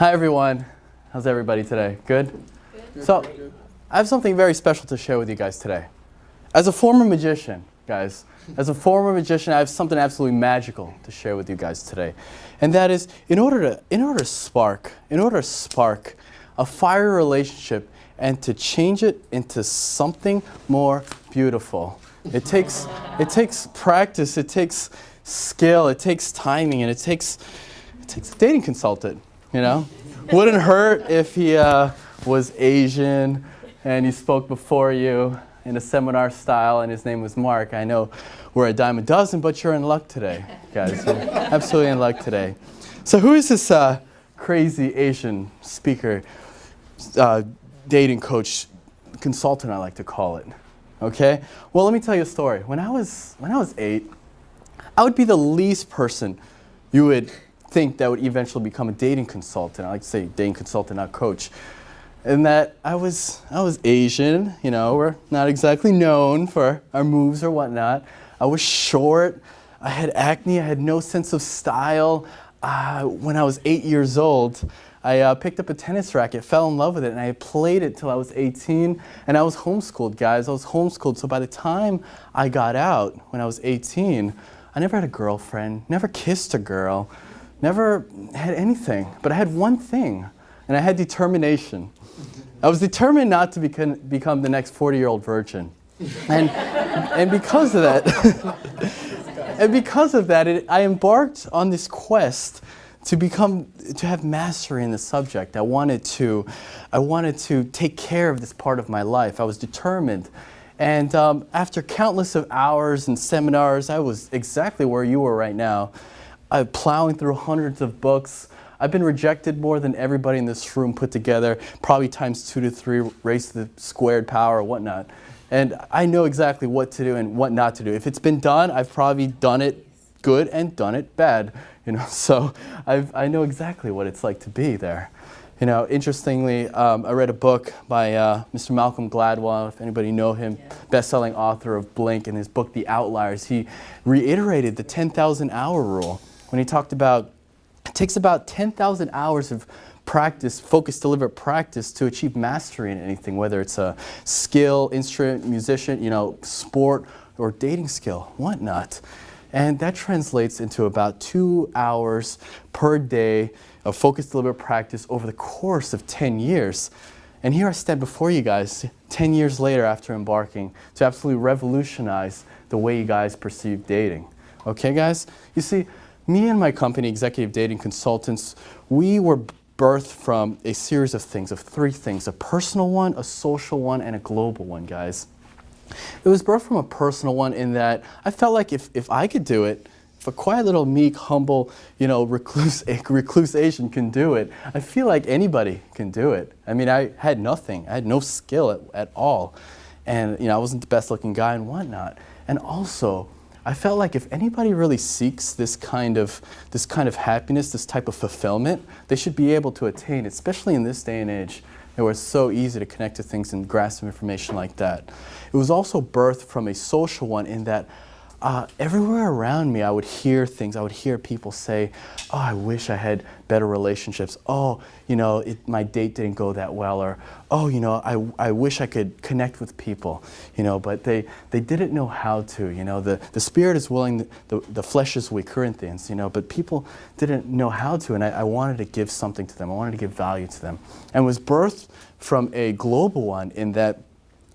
Hi everyone. How's everybody today? Good? So, I have something very special to share with you guys today. As a former magician, guys, I have something absolutely magical to share with you guys today. And that is, in order to spark a fiery relationship and to change it into something more beautiful, it takes practice, it takes skill, it takes timing, and it takes a dating consultant, you know? Wouldn't hurt if he was Asian and he spoke before you in a seminar style and his name was Mark. I know we're a dime a dozen, but you're in luck today, guys. You're absolutely in luck today. So who is this crazy Asian speaker, dating coach, consultant I like to call it? Okay? Well, let me tell you a story. When I was 8, I would be the least person you would think that would eventually become a dating consultant. I like to say dating consultant, not coach. And that I was Asian, you know, we're not exactly known for our moves or whatnot. I was short, I had acne, I had no sense of style. When I was 8 years old, I picked up a tennis racket, fell in love with it, and I played it till I was 18. And I was homeschooled, guys. I was homeschooled. So by the time I got out, when I was 18, I never had a girlfriend, never kissed a girl, never had anything. But I had one thing, and I had determination. I was determined not to become the next 40-year-old virgin. And because of that, I embarked on this quest to have mastery in the subject. I wanted to take care of this part of my life. I was determined. And after countless of hours and seminars, I was exactly where you are right now. I'm plowing through hundreds of books. I've been rejected more than everybody in this room put together, probably times 2 to 3, raised to the squared power or whatnot. And I know exactly what to do and what not to do. If it's been done, I've probably done it good and done it bad. You know, so I know exactly what it's like to be there. You know, interestingly, I read a book by Mr. Malcolm Gladwell, if anybody know him, best-selling author of Blink. In his book, The Outliers, he reiterated the 10,000-hour rule when he talked about it takes about 10,000 hours of practice, focused, deliberate practice to achieve mastery in anything, whether it's a skill, instrument, musician, you know, sport, or dating skill, whatnot. And that translates into about 2 hours per day of focused, deliberate practice over the course of 10 years. And here I stand before you guys 10 years later after embarking to absolutely revolutionize the way you guys perceive dating. Okay, guys? You see, me and my company, Executive Dating Consultants, we were birthed from a series of things, of 3 things, a personal one, a social one, and a global one, guys. It was birthed from a personal one in that I felt like if I could do it, if a quiet little meek, humble, you know, recluse Asian can do it, I feel like anybody can do it. I mean, I had nothing. I had no skill at all. And, you know, I wasn't the best looking guy and whatnot. And also, I felt like if anybody really seeks this kind of happiness, this type of fulfillment, they should be able to attain it, especially in this day and age, where it's so easy to connect to things and grasp information like that. It was also birthed from a social one in that everywhere around me I would hear things. I would hear people say, oh, I wish I had better relationships. Oh, you know, my date didn't go that well. Or, oh, you know, I wish I could connect with people, you know, but they didn't know how to. You know, the spirit is willing, the flesh is weak, Corinthians, you know, but people didn't know how to, and I wanted to give something to them. I wanted to give value to them. And was birthed from a global one in that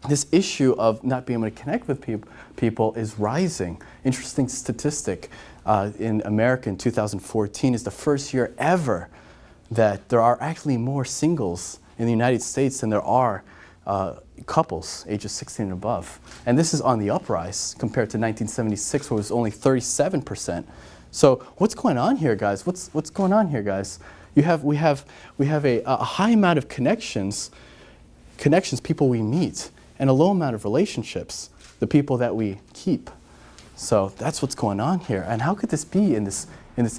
this issue of not being able to connect with people is rising. Interesting statistic in America in 2014 is the first year ever that there are actually more singles in the United States than there are couples ages 16 and above. And this is on the uprise compared to 1976 where it was only 37%. So what's going on here, guys? What's going on here, guys? We have a high amount of connections, people we meet, and a low amount of relationships, the people that we keep. So that's what's going on here. And how could this be in this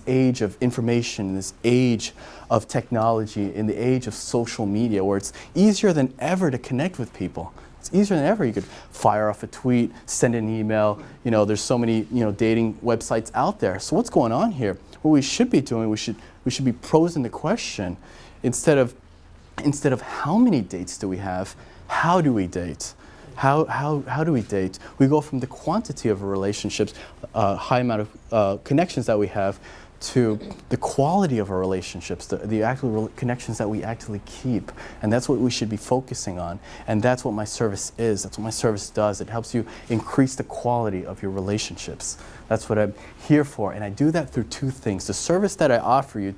age of information, in this age of technology, in the age of social media, where it's easier than ever to connect with people? It's easier than ever. You could fire off a tweet, send an email. You know, there's so many, you know, dating websites out there. So what's going on here? What we should be doing, we should We should be posing the question instead of how many dates do we have, how do we date? How do we date? We go from the quantity of relationships, high amount of connections that we have, to the quality of our relationships, the actual connections that we actually keep. And that's what we should be focusing on. And that's what my service is. That's what my service does. It helps you increase the quality of your relationships. That's what I'm here for. And I do that through two things. The service that I offer you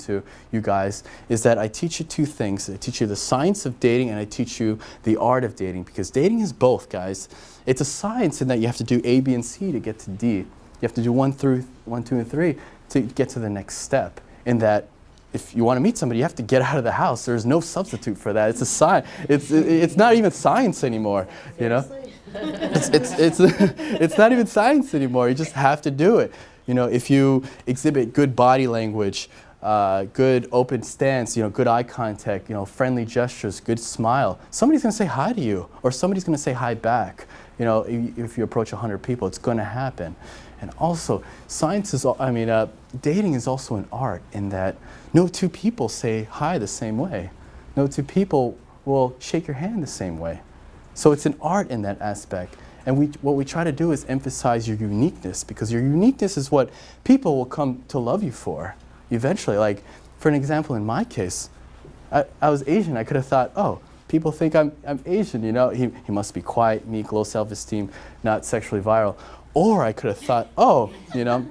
guys is that I teach you two things. I teach you the science of dating, and I teach you the art of dating. Because dating is both, guys. It's a science in that you have to do A, B, and C to get to D. You have to do 1, 2, and 3 to get to the next step. In that, if you want to meet somebody, you have to get out of the house. There's no substitute for that. It's a science. It's not even science anymore. You know, it's not even science anymore. You just have to do it. You know, if you exhibit good body language, good open stance, you know, good eye contact, you know, friendly gestures, good smile, somebody's going to say hi to you, or somebody's going to say hi back. You know, if you approach 100 people, it's going to happen. And also, dating is also an art in that no two people say hi the same way. No two people will shake your hand the same way. So it's an art in that aspect. And what we try to do is emphasize your uniqueness, because your uniqueness is what people will come to love you for eventually. Like, for an example, in my case, I was Asian. I could have thought, oh, people think I'm Asian, you know. He must be quiet, meek, low self-esteem, not sexually viral. Or I could have thought, oh, you know,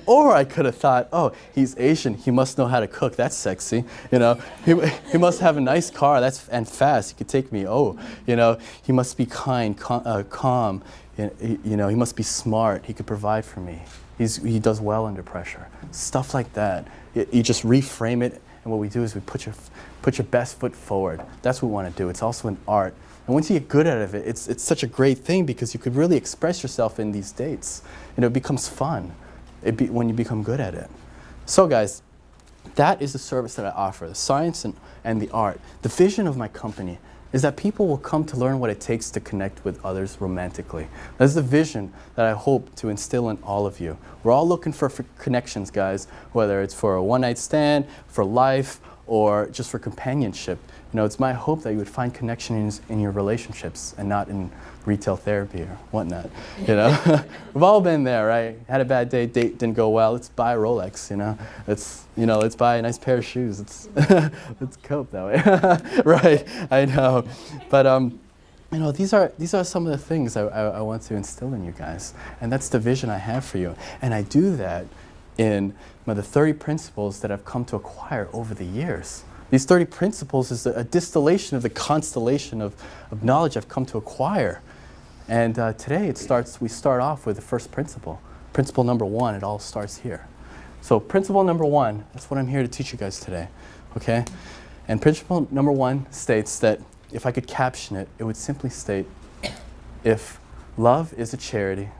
or I could have thought, oh, he's Asian, he must know how to cook, that's sexy, you know. He must have a nice car, and fast, he could take me, oh, you know, he must be kind, calm, you know, he must be smart, he could provide for me, he does well under pressure. Stuff like that. You just reframe it, and what we do is we put your best foot forward. That's what we want to do. It's also an art. And once you get good at it, it's such a great thing, because you could really express yourself in these dates. You know, it becomes fun when you become good at it. So guys, that is the service that I offer, the science and the art. The vision of my company is that people will come to learn what it takes to connect with others romantically. That's the vision that I hope to instill in all of you. We're all looking for connections, guys, whether it's for a one-night stand, for life, or just for companionship. You know, it's my hope that you would find connections in your relationships and not in retail therapy or whatnot. You know, we've all been there, right? Had a bad day, date didn't go well. Let's buy a Rolex. You know, let's buy a nice pair of shoes. Let's cope that way, right? I know, but you know, these are some of the things I want to instill in you guys, and that's the vision I have for you, and I do that in the 30 principles that I've come to acquire over the years. These 30 principles is a distillation of the constellation of knowledge I've come to acquire. And today we start off with the first principle. Principle number 1, it all starts here. So principle number 1, that's what I'm here to teach you guys today, okay? And principle number 1 states that, if I could caption it, it would simply state, if love is a charity,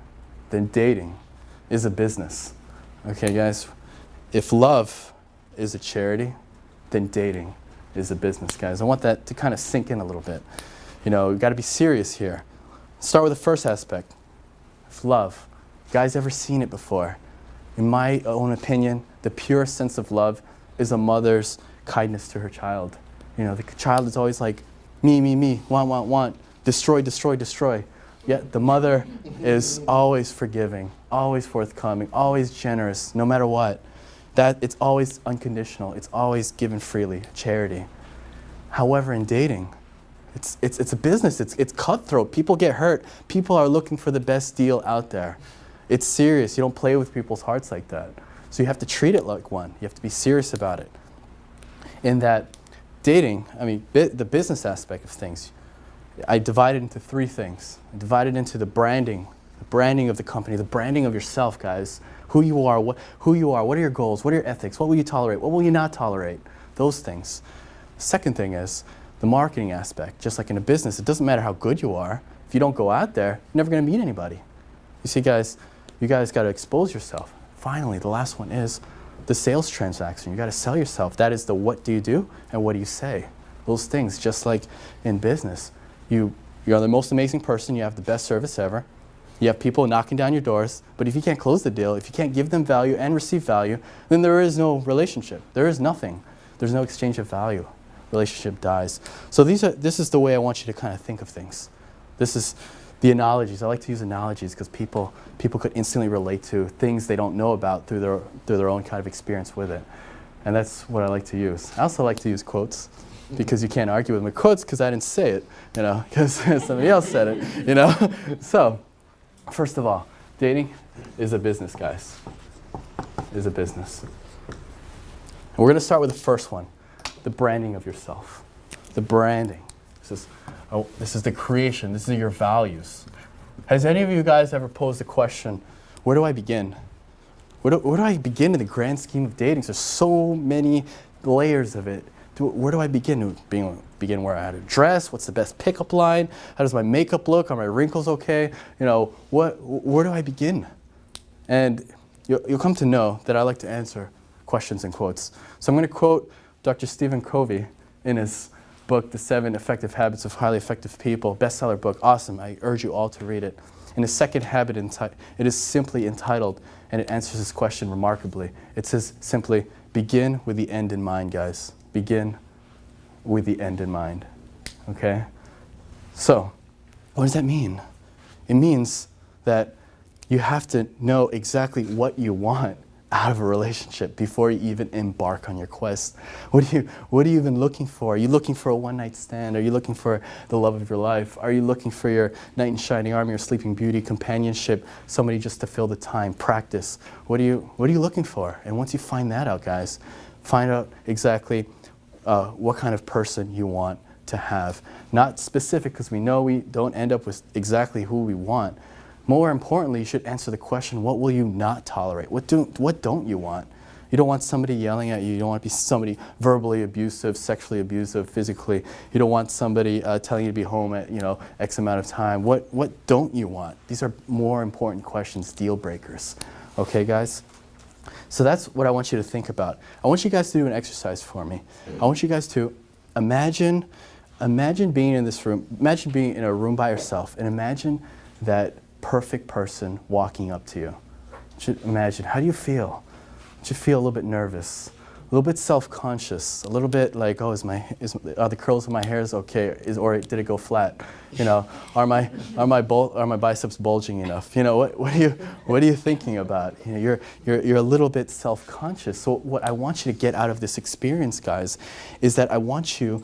then dating is a business. Okay, guys? If love is a charity, then dating is a business, guys. I want that to kind of sink in a little bit. You know, we've got to be serious here. Start with the first aspect. If love. Guys, ever seen it before? In my own opinion, the purest sense of love is a mother's kindness to her child. You know, the child is always like, me, want, destroy, destroy, destroy. Yet the mother is always forgiving, always forthcoming, always generous, no matter what. That it's always unconditional. It's always given freely, charity. However, in dating, it's a business. It's cutthroat. People get hurt. People are looking for the best deal out there. It's serious. You don't play with people's hearts like that. So you have to treat it like one. You have to be serious about it. In that dating, the business aspect of things, I divide it into 3 things. I divide it into the branding of the company, the branding of yourself, guys. Who you are, what are your goals, what are your ethics, what will you tolerate, what will you not tolerate, those things. The second thing is the marketing aspect. Just like in a business, it doesn't matter how good you are. If you don't go out there, you're never going to meet anybody. You see, guys, you guys got to expose yourself. Finally, the last one is the sales transaction. You got to sell yourself. That is the what do you do and what do you say. Those things, just like in business. You're the most amazing person, you have the best service ever, You have people knocking down your doors, but if you can't close the deal, if you can't give them value and receive value, then there is no relationship. There is nothing. There's no exchange of value. Relationship dies. So this is the way I want you to kind of think of things. This is the analogies. I like to use analogies because people could instantly relate to things they don't know about through their own kind of experience with it. And that's what I like to use. I also like to use quotes because you can't argue with my quotes because I didn't say it, because somebody else said it, So, first of all, dating is a business, guys. It is a business. And we're going to start with the first one, the branding of yourself. The branding. This is the creation. This is your values. Has any of you guys ever posed the question, where do I begin? Where do I begin in the grand scheme of dating? There's so many layers of it. Where do I begin? Begin where I had to dress? What's the best pickup line? How does my makeup look? Are my wrinkles okay? Where do I begin? And you'll come to know that I like to answer questions in quotes. So I'm going to quote Dr. Stephen Covey in his book, The 7 Effective Habits of Highly Effective People, bestseller book, awesome. I urge you all to read it. In the second habit, it is simply entitled, and it answers this question remarkably. It says simply, begin with the end in mind, guys. Begin with the end in mind, okay? So, what does that mean? It means that you have to know exactly what you want out of a relationship before you even embark on your quest. What are you even looking for? Are you looking for a one-night stand? Are you looking for the love of your life? Are you looking for your knight in shining armor, your sleeping beauty, companionship, somebody just to fill the time, practice? What are you looking for? And once you find that out, guys, find out exactly what kind of person you want to have. Not specific, because we know we don't end up with exactly who we want. More importantly, you should answer the question, what will you not tolerate? What don't you want? You don't want somebody yelling at you. You don't want to be somebody verbally abusive, sexually abusive, physically. You don't want somebody telling you to be home at X amount of time. What don't you want? These are more important questions, deal breakers. Okay, guys? So that's what I want you to think about. I want you guys to do an exercise for me. I want you guys to imagine being in this room. Imagine being in a room by yourself, and imagine that perfect person walking up to you. Imagine, how do you feel? Do you feel a little bit nervous, a little bit self-conscious, a little bit like, oh, are the curls of my hair okay, or did it go flat? Are my biceps bulging enough? What are you thinking about? You're a little bit self-conscious. So what I want you to get out of this experience, guys, is that I want you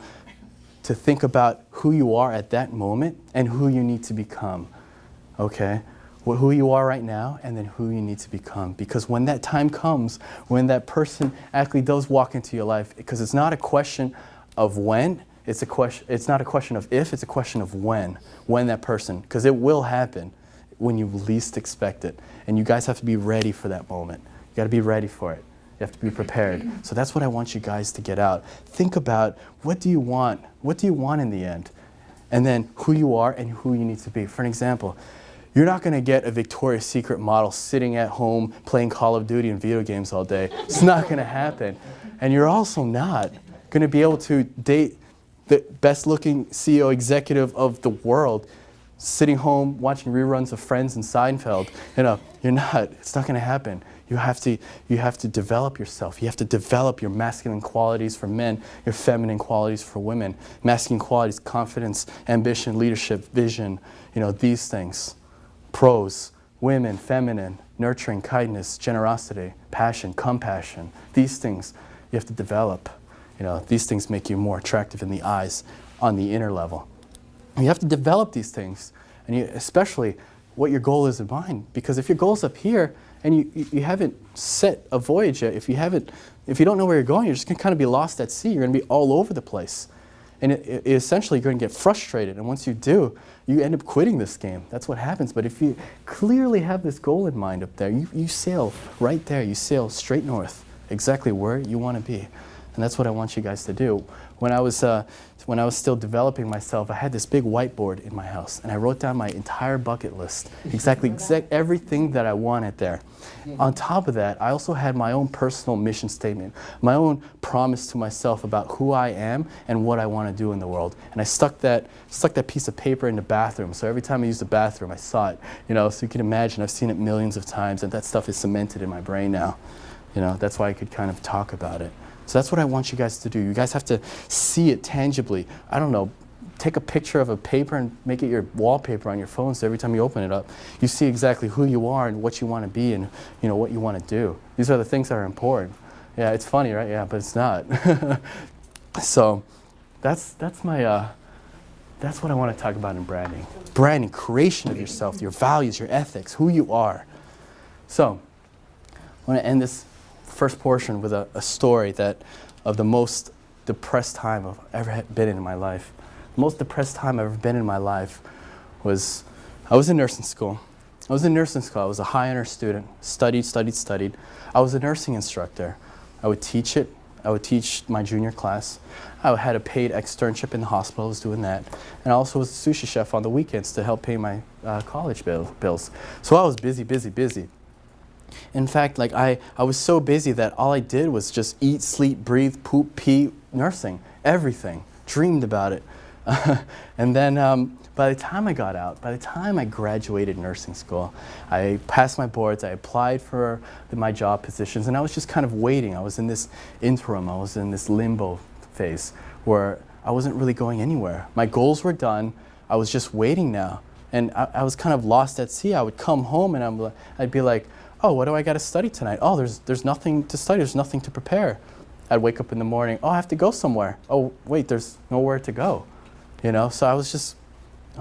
to think about who you are at that moment and who you need to become. Okay? Who you are right now, and then who you need to become. Because when that time comes, when that person actually does walk into your life, because it's not a question of when, it's not a question of if, it's a question of when that person, because it will happen when you least expect it. And you guys have to be ready for that moment. You got to be ready for it. You have to be prepared. So that's what I want you guys to get out. Think about, what do you want? What do you want in the end? And then who you are and who you need to be. For an example, you're not going to get a Victoria's Secret model sitting at home playing Call of Duty and video games all day. It's not going to happen. And you're also not going to be able to date the best-looking CEO executive of the world sitting home watching reruns of Friends and Seinfeld. You're not. It's not going to happen. You have to develop yourself. You have to develop your masculine qualities for men, your feminine qualities for women. Masculine qualities, confidence, ambition, leadership, vision, these things. Pros, women, feminine, nurturing, kindness, generosity, passion, compassion. These things you have to develop. These things make you more attractive in the eyes on the inner level. You have to develop these things, and especially what your goal is in mind. Because if your goal's up here and you haven't set a voyage yet, if you don't know where you're going, you're just going to kind of be lost at sea. You're going to be all over the place. And essentially, you're going to get frustrated. And once you do, you end up quitting this game. That's what happens. But if you clearly have this goal in mind up there, you sail right there. You sail straight north, exactly where you want to be. And that's what I want you guys to do. When I was still developing myself, I had this big whiteboard in my house, and I wrote down my entire bucket list, exactly everything that I wanted there. On top of that, I also had my own personal mission statement, my own promise to myself about who I am and what I want to do in the world. And I stuck that piece of paper in the bathroom. So every time I used the bathroom, I saw it. So you can imagine, I've seen it millions of times, and that stuff is cemented in my brain now. That's why I could kind of talk about it. So that's what I want you guys to do. You guys have to see it tangibly. I don't know, take a picture of a paper and make it your wallpaper on your phone, so every time you open it up, you see exactly who you are and what you want to be and what you want to do. These are the things that are important. Yeah, it's funny, right? Yeah, but it's not. So that's what I want to talk about in branding. Branding, creation of yourself, your values, your ethics, who you are. So I want to end this first portion with a story of the most depressed time I've ever been in my life. The most depressed time I've ever been in my life was, I was in nursing school. I was a high honor student, studied. I was a nursing instructor. I would teach it. I would teach my junior class. I had a paid externship in the hospital. I was doing that. And I also was a sushi chef on the weekends to help pay my college bills. So I was busy. In fact, I was so busy that all I did was just eat, sleep, breathe, poop, pee, nursing, everything. Dreamed about it. And then by the time I got out, by the time I graduated nursing school, I passed my boards, I applied for my job positions, and I was just kind of waiting. I was in this interim, I was in this limbo phase where I wasn't really going anywhere. My goals were done, I was just waiting now. And I was kind of lost at sea. I would come home and I'd be like, oh, what do I got to study tonight? Oh, there's nothing to study, there's nothing to prepare. I'd wake up in the morning, oh, I have to go somewhere. Oh, wait, there's nowhere to go. So I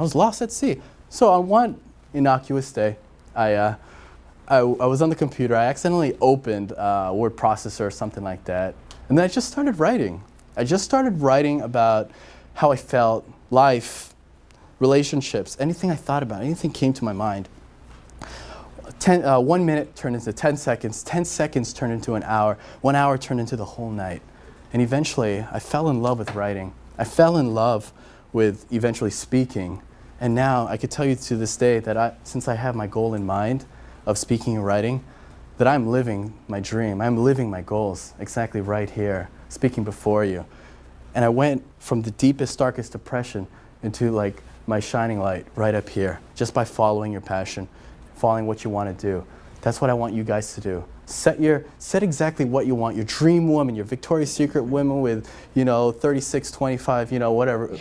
was lost at sea. So on one innocuous day, I was on the computer. I accidentally opened a word processor or something like that. And then I just started writing. I just started writing about how I felt, life, relationships, anything I thought about, anything came to my mind. 1 minute turned into 10 seconds, 10 seconds turned into an hour, 1 hour turned into the whole night. And eventually, I fell in love with writing. I fell in love with eventually speaking. And now I could tell you to this day that since I have my goal in mind of speaking and writing, that I'm living my dream. I'm living my goals exactly right here, speaking before you. And I went from the deepest, darkest depression into my shining light right up here, just by following your passion, following what you want to do. That's what I want you guys to do. Set exactly what you want, your dream woman, your Victoria's Secret woman with, 36, 25, whatever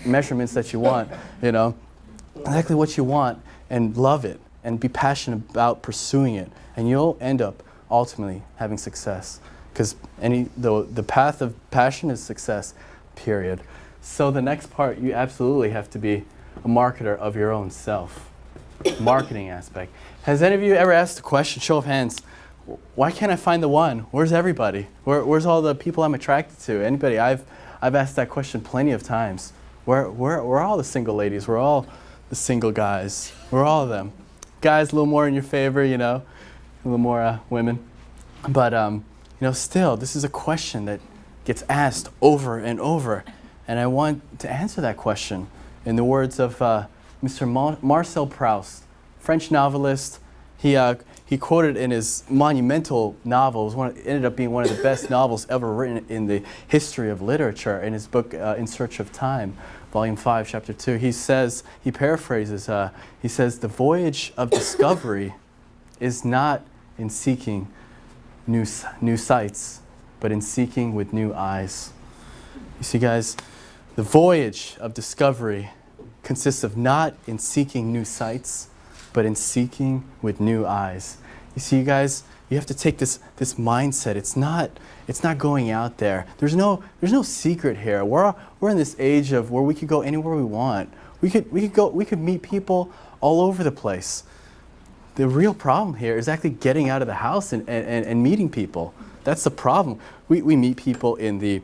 measurements that you want, exactly what you want, and love it, and be passionate about pursuing it, and you'll end up ultimately having success, because the path of passion is success, period. So the next part, you absolutely have to be a marketer of your own self. Marketing aspect. Has any of you ever asked the question, show of hands, why can't I find the one? Where's everybody? Where's all the people I'm attracted to? Anybody? I've asked that question plenty of times. Where are all the single ladies? We're all the single guys. We're all of them. Guys, a little more in your favor, a little more women. But still, this is a question that gets asked over and over, and I want to answer that question in the words of Mr. Marcel Proust, French novelist. He quoted in his monumental novels, it ended up being one of the best novels ever written in the history of literature, in his book In Search of Time, Volume 5, Chapter 2. He paraphrases, he says, the voyage of discovery is not in seeking new sights, but in seeking with new eyes. You see, guys, the voyage of discovery consists of not in seeking new sights, but in seeking with new eyes. You see, you guys, you have to take this mindset. It's not going out there. There's no secret here. We're in this age of where we could go anywhere we want. We could meet people all over the place. The real problem here is actually getting out of the house and meeting people. That's the problem. We meet people in the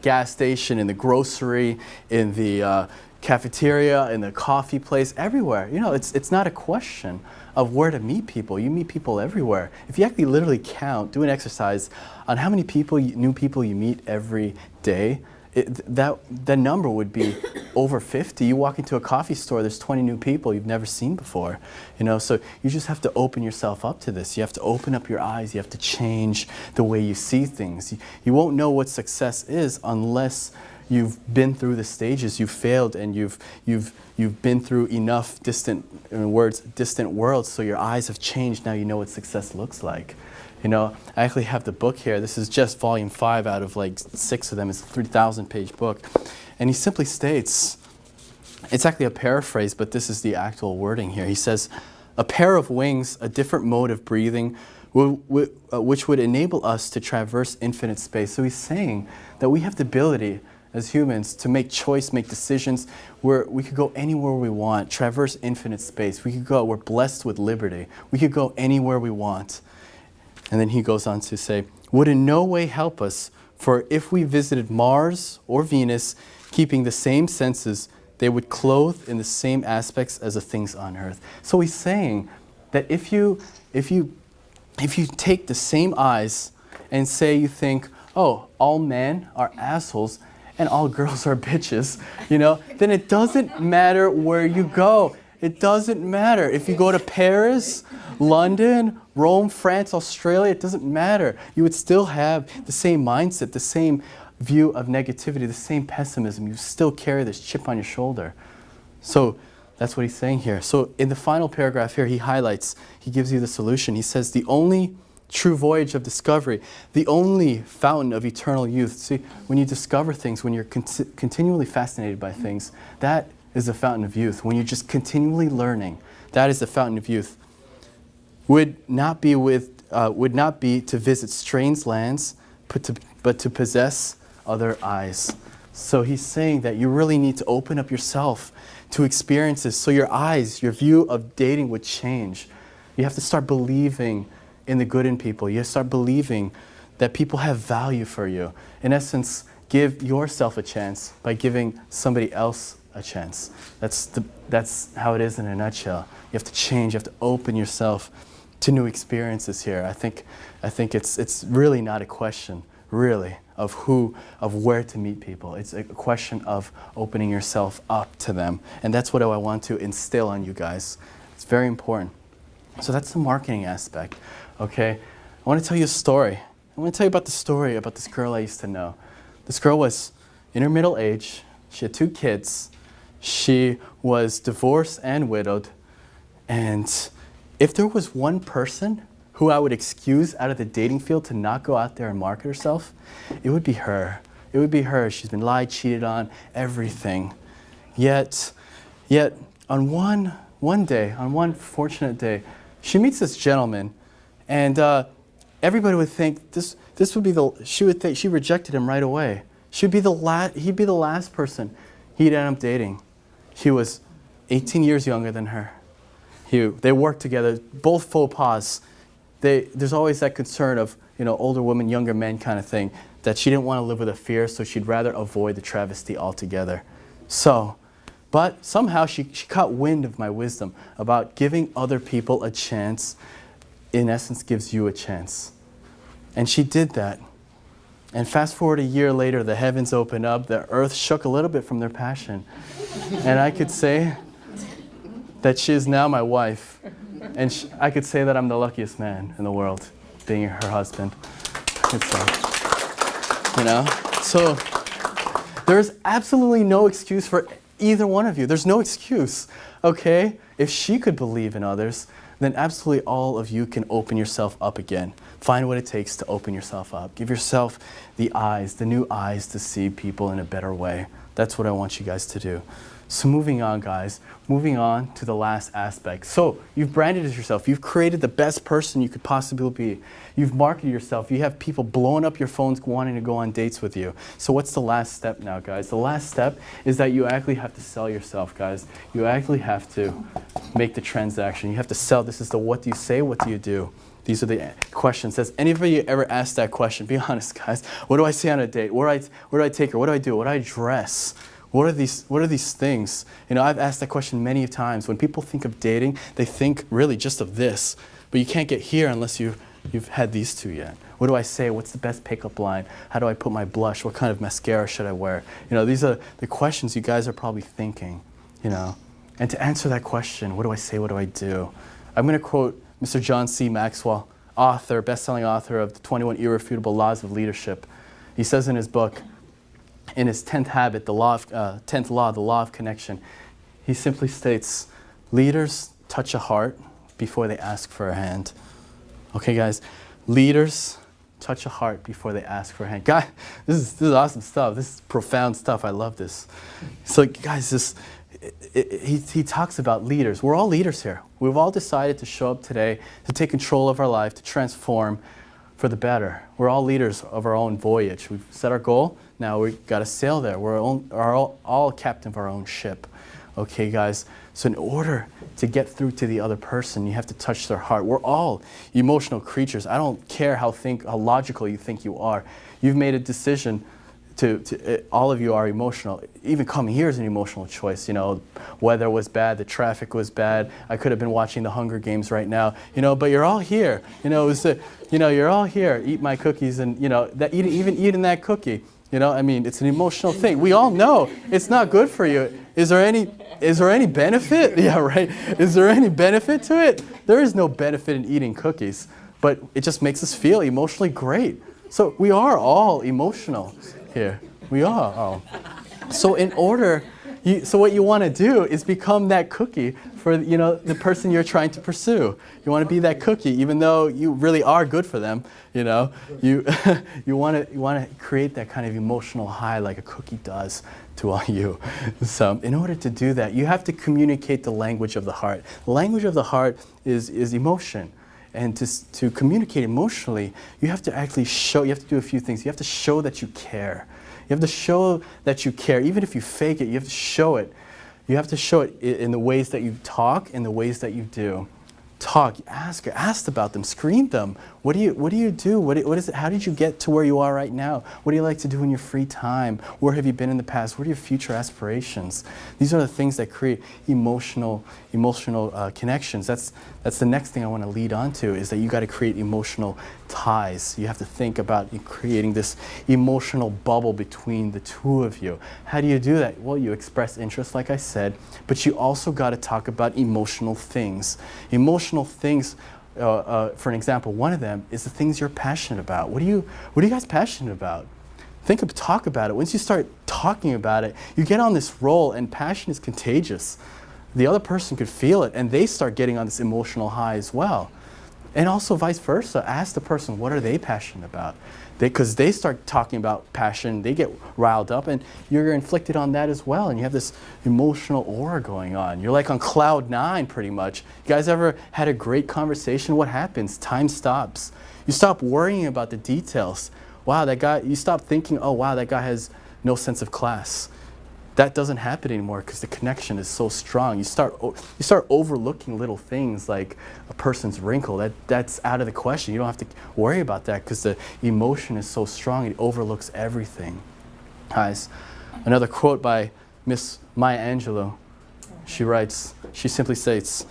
gas station, in the grocery, in the cafeteria, in the coffee place, everywhere. It's not a question of where to meet people. You meet people everywhere. If you actually literally count, do an exercise on how many new people you meet every day, that number would be over 50. You walk into a coffee store, there's 20 new people you've never seen before. So you just have to open yourself up to this. You have to open up your eyes. You have to change the way you see things. You won't know what success is unless you've been through the stages, you've failed, and you've been through enough distant worlds, so your eyes have changed. Now you know what success looks like. I actually have the book here. This is just volume 5 out of like 6 of them. It's a 3,000-page book. And he simply states, it's actually a paraphrase, but this is the actual wording here. He says, a pair of wings, a different mode of breathing, which would enable us to traverse infinite space. So he's saying that we have the ability as humans to make choice, make decisions, where we could go anywhere we want, traverse infinite space. We're blessed with liberty. We could go anywhere we want. And then he goes on to say, would in no way help us, for if we visited Mars or Venus, keeping the same senses, they would clothe in the same aspects as the things on earth. So he's saying that if you take the same eyes and say you think, oh, all men are assholes and all girls are bitches, then it doesn't matter where you go. It doesn't matter. If you go to Paris, London, Rome, France, Australia, it doesn't matter. You would still have the same mindset, the same view of negativity, the same pessimism. You still carry this chip on your shoulder. So that's what he's saying here. So in the final paragraph here, he gives you the solution. He says, the only true voyage of discovery, the only fountain of eternal youth. See, when you discover things, when you're continually fascinated by things, that is the fountain of youth. When you're just continually learning, that is the fountain of youth. Would not be to visit strange lands, but to possess other eyes. So he's saying that you really need to open up yourself to experiences, so your eyes, your view of dating would change. You have to start believing in the good in people. You have to start believing that people have value for you. In essence, give yourself a chance by giving somebody else a chance. That's how it is in a nutshell. You have to change. You have to open yourself to new experiences here. I think it's really not a question, really, of where to meet people. It's a question of opening yourself up to them. And that's what I want to instill on you guys. It's very important. So that's the marketing aspect, okay? I want to tell you a story. I want to tell you about the story about this girl I used to know. This girl was in her middle age. She had 2 kids. She was divorced and widowed. And if there was one person who I would excuse out of the dating field to not go out there and market herself, it would be her. It would be her. She's been lied, cheated on, everything. Yet on one day, on one fortunate day, she meets this gentleman, and everybody would think this would be she would think she rejected him right away. He'd be the last person he'd end up dating. He was 18 years younger than her. They worked together, both faux pas. There's always that concern of, older women, younger men kind of thing, that she didn't want to live with a fear, so she'd rather avoid the travesty altogether. But somehow she caught wind of my wisdom about giving other people a chance, in essence, gives you a chance. And she did that. And fast forward a year later, the heavens opened up, the earth shook a little bit from their passion. And I could say that she is now my wife. And I could say that I'm the luckiest man in the world, being her husband. So there's absolutely no excuse for either one of you. There's no excuse, okay? If she could believe in others, then absolutely all of you can open yourself up again. Find what it takes to open yourself up. Give yourself the eyes, the new eyes to see people in a better way. That's what I want you guys to do. So moving on, guys. Moving on to the last aspect. So you've branded yourself. You've created the best person you could possibly be. You've marketed yourself. You have people blowing up your phones wanting to go on dates with you. So what's the last step now, guys? The last step is that you actually have to sell yourself, guys. You actually have to make the transaction. You have to sell. This is the what do you say, what do you do? These are the questions. Has anybody ever asked that question? Be honest, guys. What do I say on a date? Where do I take her? What do I do? What do I dress? What are these things? I've asked that question many times. When people think of dating, they think really just of this. But you can't get here unless you you've had these two yet. What do I say? What's the best pickup line? How do I put my blush? What kind of mascara should I wear? These are the questions you guys are probably thinking, And to answer that question, what do I say? What do I do? I'm going to quote Mr. John C. Maxwell, author, best-selling author of the 21 Irrefutable Laws of Leadership. He says in his book, in his 10th habit, the 10th law, the law of connection, he simply states, leaders touch a heart before they ask for a hand. Okay, guys, leaders touch a heart before they ask for a hand. God, this is awesome stuff. This is profound stuff. I love this. So, guys, he talks about leaders. We're all leaders here. We've all decided to show up today to take control of our life, to transform for the better. We're all leaders of our own voyage. We've set our goal. Now we've got to sail there. We're all captain of our own ship. Okay, guys? So in order to get through to the other person, you have to touch their heart. We're all emotional creatures. I don't care how logical you think you are. You've made a decision all of you are emotional. Even coming here is an emotional choice. Weather was bad, the traffic was bad. I could have been watching the Hunger Games right now. But you're all here. You're all here. Eat my cookies, and even eating that cookie. It's an emotional thing. We all know it's not good for you. Is there any benefit? Yeah, right. Is there any benefit to it? There is no benefit in eating cookies, but it just makes us feel emotionally great. So we are all emotional here. We are all. So so what you want to do is become that cookie for the person you're trying to pursue. You want to be that cookie, even though you really are good for them. You want to create that kind of emotional high like a cookie does to all you. So in order to do that, you have to communicate the language of the heart. The language of the heart is emotion. And to communicate emotionally, you have to actually show, you have to do a few things. You have to show that you care. You have to show that you care. Even if you fake it, you have to show it. You have to show it in the ways that you talk, in the ways that you do. Talk, ask about them, screen them. What do you do? What is it? How did you get to where you are right now? What do you like to do in your free time? Where have you been in the past? What are your future aspirations? These are the things that create emotional connections. That's the next thing I want to lead on to, is that you got to create emotional ties. You have to think about creating this emotional bubble between the two of you. How do you do that? Well, you express interest, like I said, but you also got to talk about emotional things. Emotional things, for an example, one of them is the things you're passionate about. What are you guys passionate about? Talk about it. Once you start talking about it, you get on this roll, and passion is contagious. The other person could feel it, and they start getting on this emotional high as well. And also vice versa. Ask the person, what are they passionate about? Because they start talking about passion, they get riled up, and you're inflicted on that as well. And you have this emotional aura going on. You're like on cloud 9 pretty much. You guys ever had a great conversation? What happens? Time stops. You stop worrying about the details. Wow, that guy, you stop thinking, oh wow, that guy has no sense of class. That doesn't happen anymore because the connection is so strong. You start overlooking little things like a person's wrinkle. That's out of the question. You don't have to worry about that because the emotion is so strong. It overlooks everything. Guys, another quote by Miss Maya Angelou. She simply states,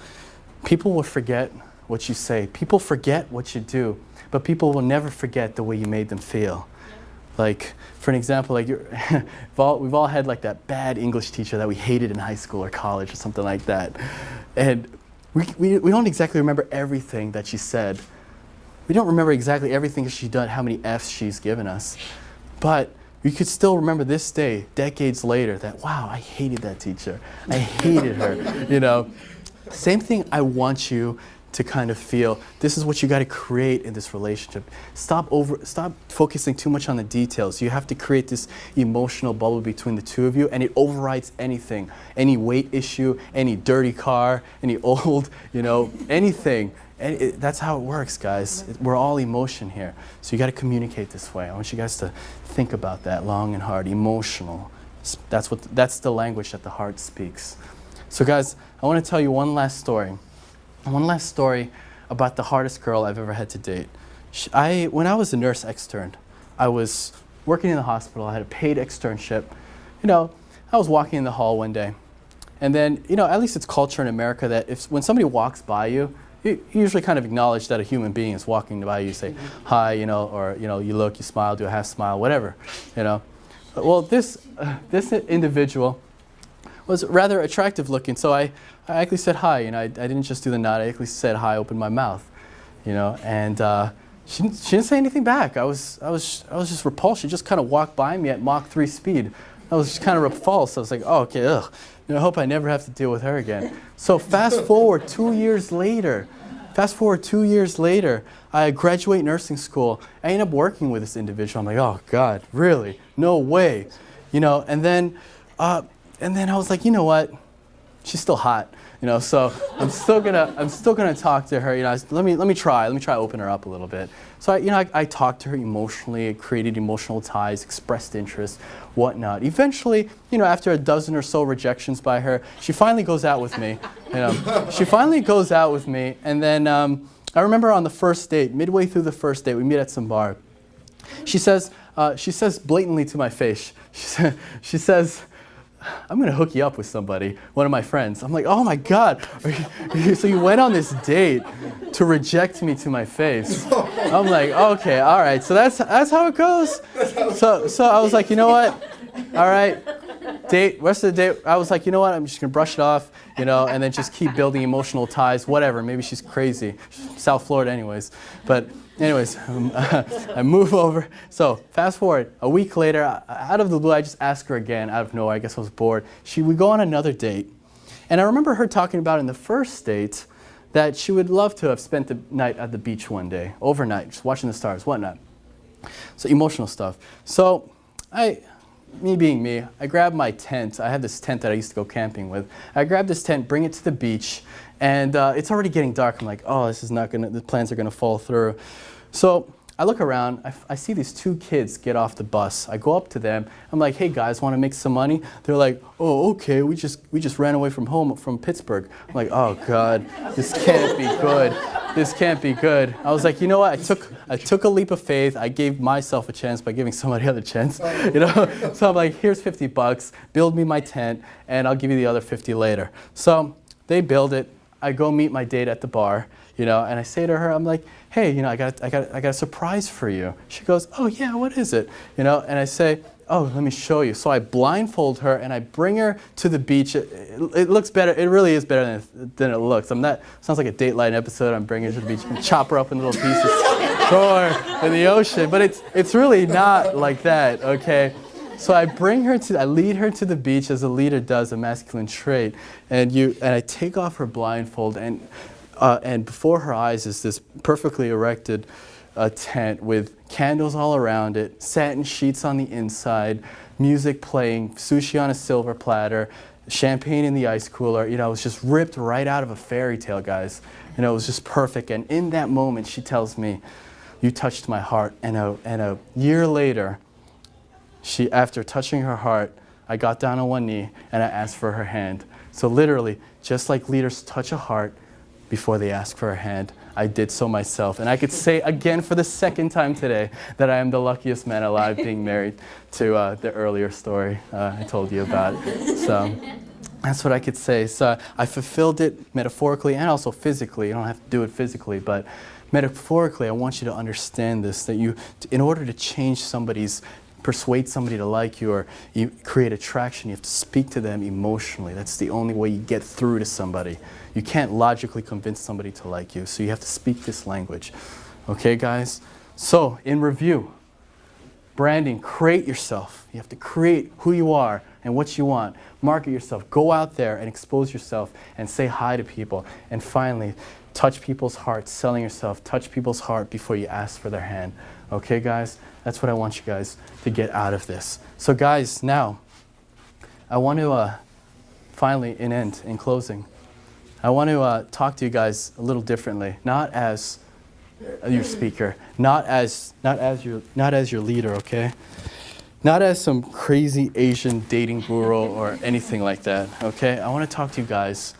people will forget what you say. People forget what you do, but people will never forget the way you made them feel. Like, for an example, like we've all had like that bad English teacher that we hated in high school or college or something like that. And we don't exactly remember everything that she said. We don't remember exactly everything she's done, how many F's she's given us. But we could still remember this day, decades later, that, wow, I hated that teacher. I hated her, Same thing I want you to kind of feel. This is what you got to create in this relationship. Stop focusing too much on the details. You have to create this emotional bubble between the two of you, and it overrides anything. Any weight issue, any dirty car, any old, anything. And that's how it works, guys. We're all emotion here. So you got to communicate this way. I want you guys to think about that long and hard. Emotional. That's the language that the heart speaks. So guys, I want to tell you one last story. One last story about the hardest girl I've ever had to date. When I was a nurse extern, I was working in the hospital. I had a paid externship. I was walking in the hall one day, and then, at least it's culture in America that when somebody walks by you, you usually kind of acknowledge that a human being is walking by. You say hi, or you look, you smile, do a half smile, whatever, Well, this individual was rather attractive looking, so I actually said hi. I didn't just do the nod. I actually said hi, opened my mouth, and she didn't say anything back. I was just repulsed. She just kind of walked by me at Mach 3 speed. I was just kind of repulsed. I was like, oh, okay, ugh. I hope I never have to deal with her again. So fast forward 2 years later. I graduate nursing school. I end up working with this individual. I'm like, oh God, really? No way. And then I was like, you know what? She's still hot. So I'm still gonna talk to her. Let me try open her up a little bit. So I talked to her emotionally, created emotional ties, expressed interest, whatnot. Eventually, after a dozen or so rejections by her, she finally goes out with me. And then I remember on the first date, midway through the first date, we meet at some bar. She says blatantly to my face, she says, I'm going to hook you up with somebody, one of my friends. I'm like, oh my God. So you went on this date to reject me to my face. I'm like, okay, all right. So that's how it goes. So I was like, you know what? All right. Rest of the date, I was like, you know what? I'm just going to brush it off, and then just keep building emotional ties, whatever. Maybe she's crazy. She's South Florida anyways. But anyways, I move over. So fast forward, a week later, out of the blue, I just asked her again, out of nowhere. I guess I was bored. We go on another date. And I remember her talking about in the first date that she would love to have spent the night at the beach one day, overnight, just watching the stars, whatnot. So emotional stuff. So me being me, I grabbed my tent. I had this tent that I used to go camping with. I grabbed this tent, bring it to the beach, and it's already getting dark. I'm like, oh, the plans are gonna fall through. So I look around, I see these two kids get off the bus. I go up to them, I'm like, hey guys, wanna make some money? They're like, oh, okay, we just ran away from home, from Pittsburgh. I'm like, oh God, this can't be good. This can't be good. I was like, you know what, I took a leap of faith. I gave myself a chance by giving somebody else a chance, So I'm like, here's $50, build me my tent, and I'll give you the other 50 later. So they build it. I go meet my date at the bar, and I say to her, I'm like, hey, I got a surprise for you. She goes, oh yeah, what is it? And I say, oh, let me show you. So I blindfold her and I bring her to the beach. It looks better. It really is better than it looks. Sounds like a Dateline episode. I'm bringing her to the beach and chop her up in little pieces, throw her in the ocean. But it's really not like that, okay? So I lead her to the beach as a leader does, a masculine trait, and I take off her blindfold, and before her eyes is this perfectly erected tent with candles all around it, satin sheets on the inside, music playing, sushi on a silver platter, champagne in the ice cooler. It was just ripped right out of a fairy tale, guys. It was just perfect. And in that moment, she tells me, you touched my heart. And a year later, after touching her heart, I got down on one knee and I asked for her hand. So literally, just like leaders touch a heart before they ask for a hand, I did so myself. And I could say again for the second time today that I am the luckiest man alive being married to the earlier story I told you about. So that's what I could say. So I fulfilled it metaphorically and also physically. You don't have to do it physically, but metaphorically, I want you to understand this, that in order to persuade somebody to like you or you create attraction, you have to speak to them emotionally. That's the only way you get through to somebody. You can't logically convince somebody to like you, so you have to speak this language. Okay, guys? So, in review, branding, create yourself. You have to create who you are and what you want. Market yourself. Go out there and expose yourself and say hi to people. And finally, touch people's hearts, selling yourself. Touch people's heart before you ask for their hand. Okay, guys? That's what I want you guys to get out of this. So, guys, now, I want to finally, in closing, I want to talk to you guys a little differently, not as your speaker, not as your leader, okay? Not as some crazy Asian dating guru or anything like that, okay? I want to talk to you guys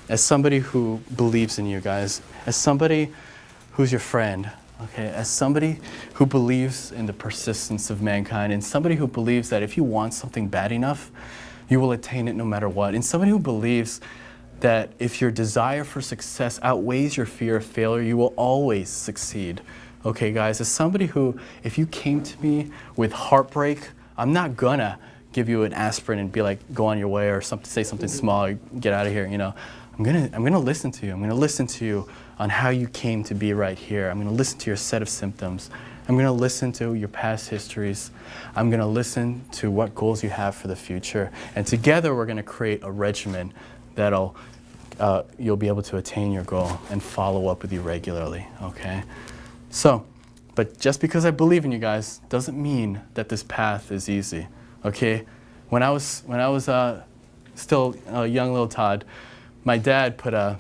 as somebody who believes in you guys, as somebody who's your friend, okay? As somebody who believes in the persistence of mankind, and somebody who believes that if you want something bad enough, you will attain it no matter what, and somebody who believes that if your desire for success outweighs your fear of failure, you will always succeed. Okay, guys, as somebody who, if you came to me with heartbreak, I'm not gonna give you an aspirin and be like, go on your way, or something, say something small, get out of here, you know. I'm gonna listen to you. I'm gonna listen to you on how you came to be right here. I'm gonna listen to your set of symptoms. I'm gonna listen to your past histories. I'm gonna listen to what goals you have for the future. And together we're gonna create a regimen that'll, you'll be able to attain your goal and follow up with you regularly, okay? So, but just because I believe in you guys doesn't mean that this path is easy, okay? When I was still a young little Todd, my dad put a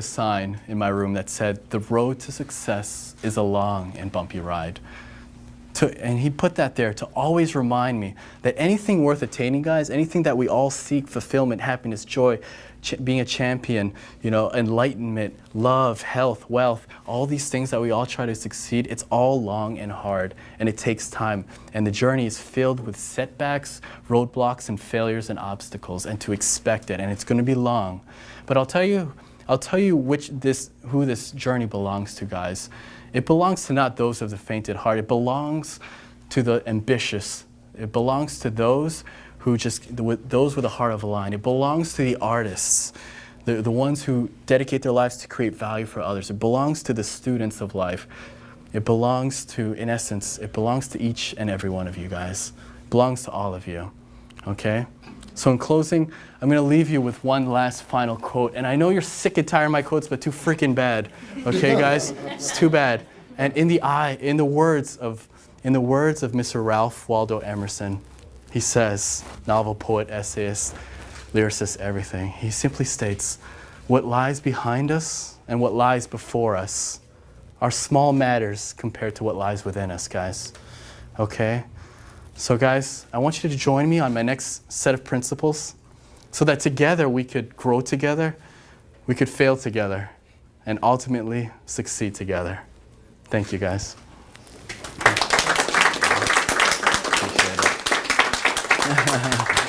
sign in my room that said, "The road to success is a long and bumpy ride." And he put that there to always remind me that anything worth attaining, guys, anything that we all seek, fulfillment, happiness, joy, being a champion, you know, enlightenment, love, health, wealth, all these things that we all try to succeed, it's all long and hard, and it takes time. And the journey is filled with setbacks, roadblocks, and failures and obstacles, and to expect it, and it's going to be long. But I'll tell you who this journey belongs to, guys. It belongs to not those of the faint at heart. It belongs to the ambitious. It belongs to those who those with a heart of a lion. It belongs to the artists, the ones who dedicate their lives to create value for others. It belongs to the students of life. It belongs to, in essence, it belongs to each and every one of you guys. It belongs to all of you, okay? So in closing, I'm going to leave you with one last final quote. And I know you're sick and tired of my quotes, but too freaking bad. Okay, guys? It's too bad. And in the words of Mr. Ralph Waldo Emerson, he says, novel poet, essayist, lyricist, everything. He simply states, what lies behind us and what lies before us are small matters compared to what lies within us, guys. Okay? So guys, I want you to join me on my next set of principles so that together we could grow together, we could fail together, and ultimately succeed together. Thank you, guys. Appreciate it.